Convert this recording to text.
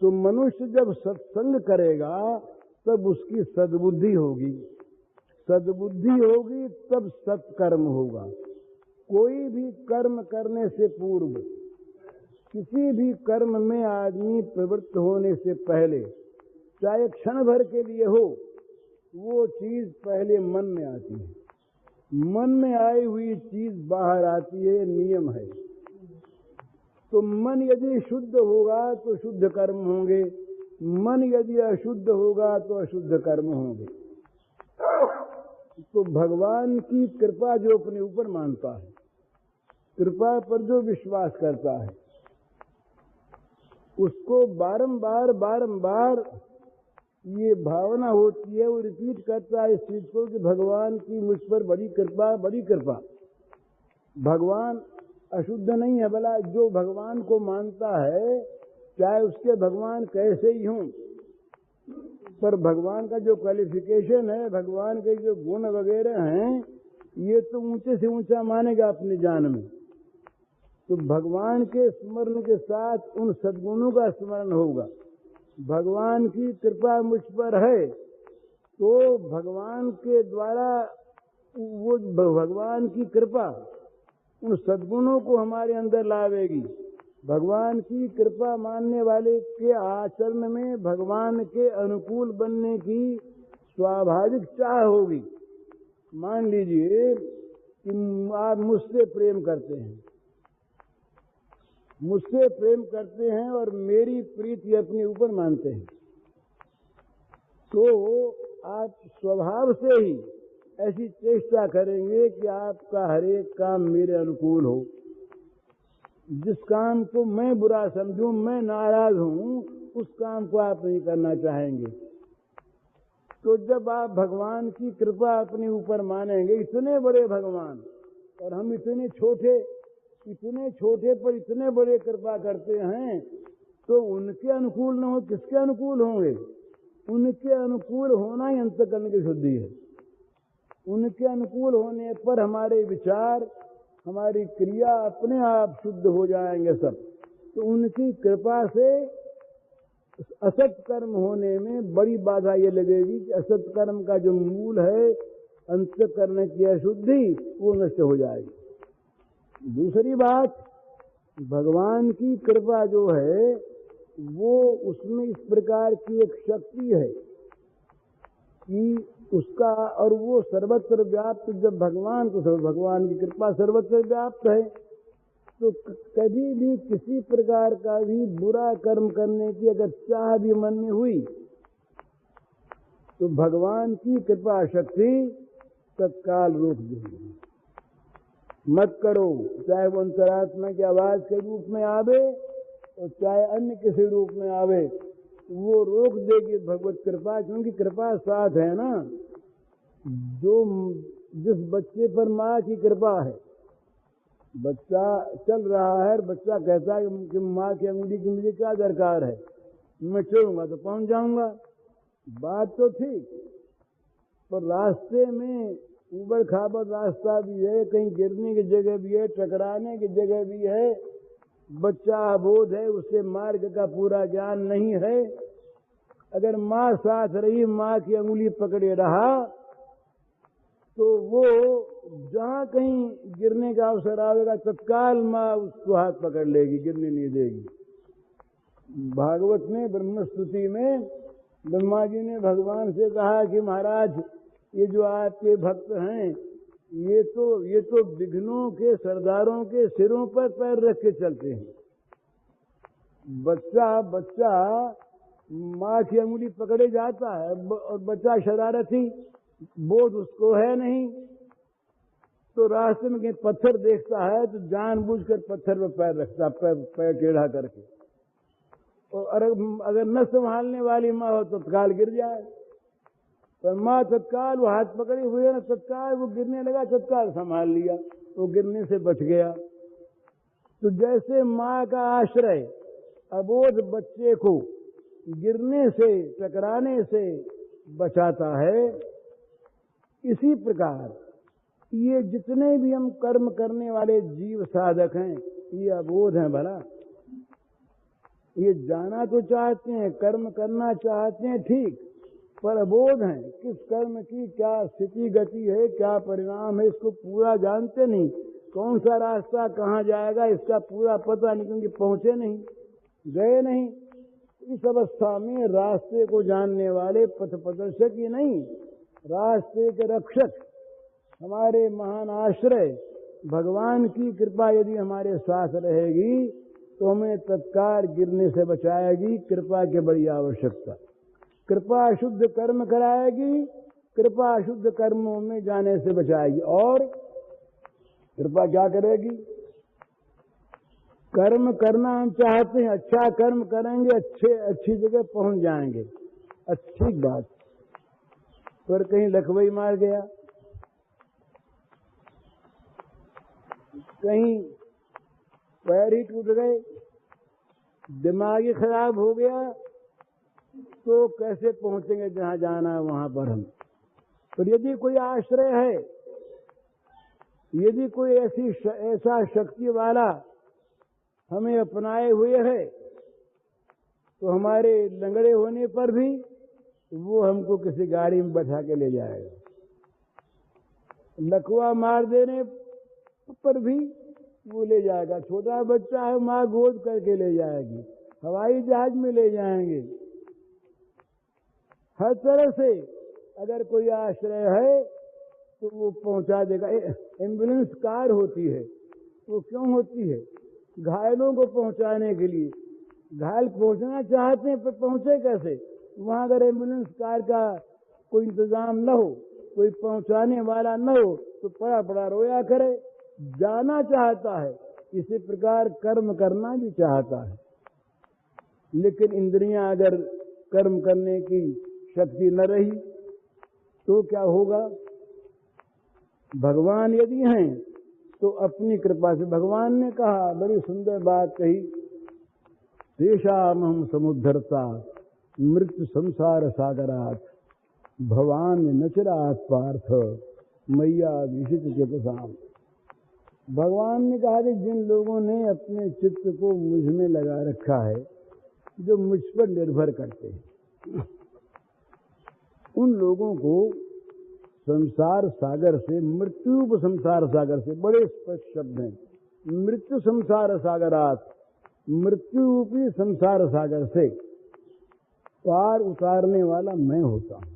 तो मनुष्य जब सत्संग करेगा तब उसकी सद्बुद्धि होगी, सद्बुद्धि होगी तब सत्कर्म होगा। कोई भी कर्म करने से पूर्व, किसी भी कर्म में आदमी प्रवृत्त होने से पहले, चाहे क्षण भर के लिए हो, वो चीज पहले मन में आती है। मन में आई हुई चीज बाहर आती है, नियम है। तो मन यदि शुद्ध होगा तो शुद्ध कर्म होंगे, मन यदि अशुद्ध होगा तो अशुद्ध कर्म होंगे। तो भगवान की कृपा जो अपने ऊपर मानता है, कृपा पर जो विश्वास करता है, उसको बारंबार बारंबार ये भावना होती है, वो रिपीट करता है इस चीज को कि भगवान की मुझ पर बड़ी कृपा, बड़ी कृपा। भगवान अशुद्ध नहीं है, भला जो भगवान को मानता है, चाहे उसके भगवान कैसे ही हों, पर भगवान का जो क्वालिफिकेशन है, भगवान के जो गुण वगैरह हैं, ये तो ऊंचे से ऊंचा मानेगा अपनी जान में। तो भगवान के स्मरण के साथ उन सद्गुणों का स्मरण होगा। भगवान की कृपा मुझ पर है तो भगवान के द्वारा वो भगवान की कृपा उन सद्गुणों को हमारे अंदर लावेगी। भगवान की कृपा मानने वाले के आचरण में भगवान के अनुकूल बनने की स्वाभाविक चाह होगी। मान लीजिए कि आप मुझसे प्रेम करते हैं, मुझसे प्रेम करते हैं और मेरी प्रीति अपने ऊपर मानते हैं, तो आप स्वभाव से ही ऐसी चेष्टा करेंगे कि आपका हर एक काम मेरे अनुकूल हो। जिस काम को मैं बुरा समझूं, मैं नाराज हूं, उस काम को आप नहीं करना चाहेंगे। तो जब आप भगवान की कृपा अपने ऊपर मानेंगे, इतने बड़े भगवान और हम इतने छोटे पर इतने बड़े कृपा करते हैं, तो उनके अनुकूल न हो किसके अनुकूल होंगे? उनके अनुकूल होना ही अंतःकरण की शुद्धि है। उनके अनुकूल होने पर हमारे विचार, हमारी क्रिया अपने आप शुद्ध हो जाएंगे सब। तो उनकी कृपा से असत कर्म होने में बड़ी बाधा ये लगेगी कि असत कर्म का जो मूल है अंतःकरण की अशुद्धि, वो नष्ट हो जाएगी। दूसरी बात, भगवान की कृपा जो है वो उसमें इस प्रकार की एक शक्ति है कि उसका, और वो सर्वत्र व्याप्त, जब भगवान की कृपा सर्वत्र व्याप्त है, तो कभी भी किसी प्रकार का भी बुरा कर्म करने की अगर चाह भी मन में हुई, तो भगवान की कृपा शक्ति तत्काल रोक देगी। मत करो, चाहे वो अंतरात्मा की आवाज के रूप में आवे और चाहे अन्य किसी रूप में आवे, वो रोक देगी भगवत कृपा, क्योंकि कृपा साथ है ना। जो जिस बच्चे पर माँ की कृपा है, बच्चा चल रहा है, बच्चा कहता है कि माँ की अंगुली की मुझे क्या दरकार है, मैं चलूंगा तो पहुंच जाऊंगा। बात तो ठीक, पर रास्ते में ऊबड़ खाबड़ रास्ता भी है, कहीं गिरने की जगह भी है, टकराने की जगह भी है। बच्चा अबोध है, उसे मार्ग का पूरा ज्ञान नहीं है। अगर माँ साथ रही, माँ की अंगुली पकड़े रहा, तो वो जहां कहीं गिरने का अवसर आवेगा तत्काल माँ उसको हाथ पकड़ लेगी, गिरने नहीं देगी। भागवत में ब्रह्मस्तुति में ब्रह्मा जी ने भगवान से कहा कि महाराज, ये जो आपके भक्त हैं, ये तो विघ्नों के सरदारों के सिरों पर पैर रख के चलते हैं। बच्चा माँ की अंगुली पकड़े जाता है और बच्चा शरारती, बोध उसको है नहीं, तो रास्ते में कहीं पत्थर देखता है तो जानबूझकर पत्थर पर पैर रखता, पैर टेढ़ा करके। और अगर न संभालने वाली माँ हो तो तत्काल गिर जाए। पर माँ तत्काल, वो हाथ पकड़े हुए ना, तत्काल वो गिरने लगा, तत्काल संभाल लिया, वो गिरने से बच गया। तो जैसे माँ का आश्रय अबोध बच्चे को गिरने से, टकराने से बचाता है, इसी प्रकार ये जितने भी हम कर्म करने वाले जीव साधक हैं, ये अबोध हैं। भला ये जाना तो चाहते हैं, कर्म करना चाहते हैं, ठीक, पर अबोध हैं। किस कर्म की क्या स्थिति गति है, क्या परिणाम है, इसको पूरा जानते नहीं। कौन सा रास्ता कहाँ जाएगा इसका पूरा पता नहीं, क्योंकि पहुंचे नहीं, गए नहीं। इस अवस्था में रास्ते को जानने वाले पथ प्रदर्शक ही नहीं, रास्ते के रक्षक, हमारे महान आश्रय भगवान की कृपा यदि हमारे साथ रहेगी तो हमें तत्काल गिरने से बचाएगी। कृपा की बड़ी आवश्यकता। कृपा शुद्ध कर्म कराएगी, कृपा शुद्ध कर्मों में जाने से बचाएगी। और कृपा क्या करेगी? कर्म करना हम चाहते हैं, अच्छा कर्म करेंगे, अच्छी जगह पहुंच जाएंगे, अच्छी बात। पर कहीं लखवई मार गया, कहीं पैर ही टूट गए, दिमाग ही खराब हो गया, तो कैसे पहुंचेंगे जहां जाना है वहां पर हम। पर यदि कोई आश्रय है, यदि कोई ऐसा शक्ति वाला हमें अपनाए हुए है, तो हमारे लंगड़े होने पर भी वो हमको किसी गाड़ी में बैठा के ले जाएगा, लकवा मार देने पर भी वो ले जाएगा। छोटा बच्चा है, माँ गोद करके ले जाएगी, हवाई जहाज में ले जाएंगे। हर तरह से अगर कोई आश्रय है तो वो पहुंचा देगा। एम्बुलेंस कार होती है, वो क्यों होती है? घायलों को पहुंचाने के लिए। घायल पहुंचना चाहते हैं पर पहुंचे कैसे? वहां अगर एम्बुलेंस कार का कोई इंतजाम न हो, कोई पहुंचाने वाला न हो, तो पड़ा पड़ा रोया करे। जाना चाहता है, इसी प्रकार कर्म करना भी चाहता है, लेकिन इंद्रियां अगर कर्म करने की शक्ति न रही तो क्या होगा? भगवान यदि हैं तो अपनी कृपा से, भगवान ने कहा, बड़ी सुंदर बात कही, तेषाम हम समुद्धरता मृत्यु संसार सागरात भवान नचरात पार्थ मैया विशित चेतसाम। भगवान ने कहा कि जिन लोगों ने अपने चित्त को मुझ में लगा रखा है, जो मुझ पर निर्भर करते हैं, उन लोगों को संसार सागर से, मृत्यु संसार सागर से, बड़े स्पष्ट शब्द हैं, मृत्यु संसार सागरात, मृत्यु की संसार सागर से पार उतारने वाला मैं होता हूं।